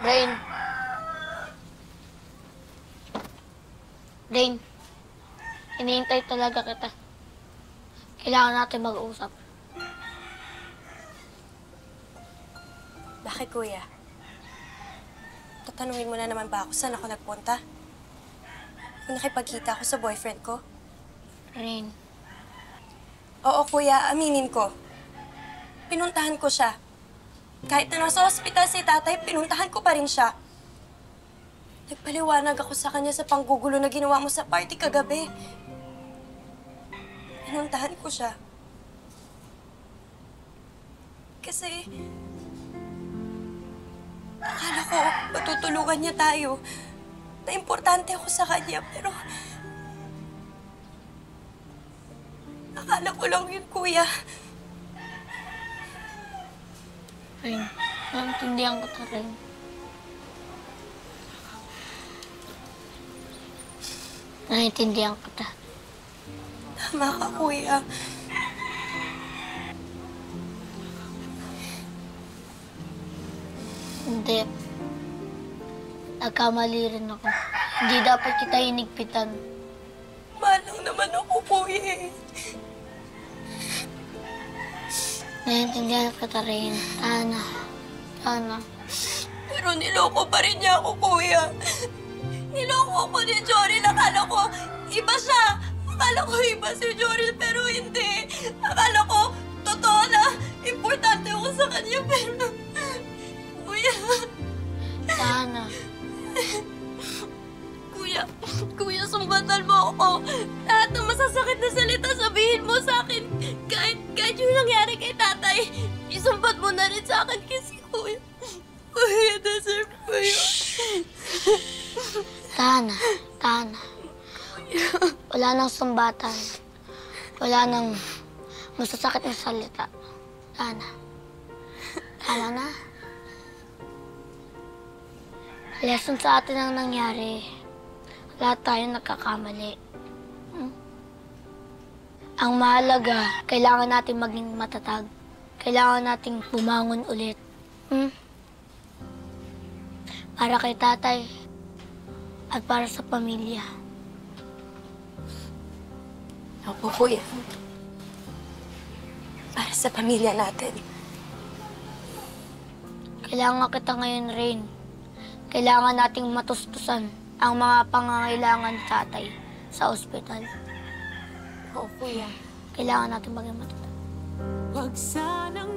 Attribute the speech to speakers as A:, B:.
A: Rain. Rain. Hinihintay talaga kita. Kailangan natin mag-usap.
B: Bakit, kuya? Tatanungin mo na naman ba ako saan ako nagpunta? Kung nakipagkita ako sa boyfriend ko?
A: Rain.
B: Oo, kuya. Aminin ko. Pinuntahan ko siya. Kahit na nasa ospital si tatay, pinuntahan ko pa rin siya. Nagpaliwanag ako sa kanya sa panggugulo na ginawa mo sa party kagabi. Pinuntahan ko siya. Kasi akala ko matutulungan niya tayo. Na importante ako sa kanya, pero akala ko lang yun, kuya.
A: Rain, naintindihan ko Rain. Naintindihan kita.
B: Tama ka, kuya.
A: Hindi. Nagkamali rin ako. Hindi dapat kita hinigpitan.
B: Mahal lang naman ako, kuya.
A: Naintindihan kita Rain. Sana. Sana.
B: Pero niloko pa rin niya ako, kuya. Niloko ako ni Joril. Akala ko iba siya. Akala ko iba si Joril, pero hindi. Akala ko totoo na importante ako sa kanya, pero kuya.
A: Sana.
B: Kuya, sumbatan mo ako. Lahat ng masasakit na salita sabihin mo sa akin. Kahit yung nangyari kay tatay, isumbat mo na rin sa akin kasi kuya. Kuya, deserve ko yun.
A: Sana. Wala nang sumbatan. Wala nang masasakit na salita. Sana. Sana na. Lesson sa atin ang nangyari. Lahat tayo nagkakamali. Ang mahalaga, kailangan natin maging matatag. Kailangan nating bumangon ulit. Para kay tatay at para sa pamilya.
B: Opo, kuya. Para sa pamilya natin.
A: Kailangan kita ngayon, Rain. Kailangan nating matustusan ang mga pangangailangan ni tatay sa ospital.
B: Oo, kuya.
A: Kailangan natin maging matatag.
C: Wag sanang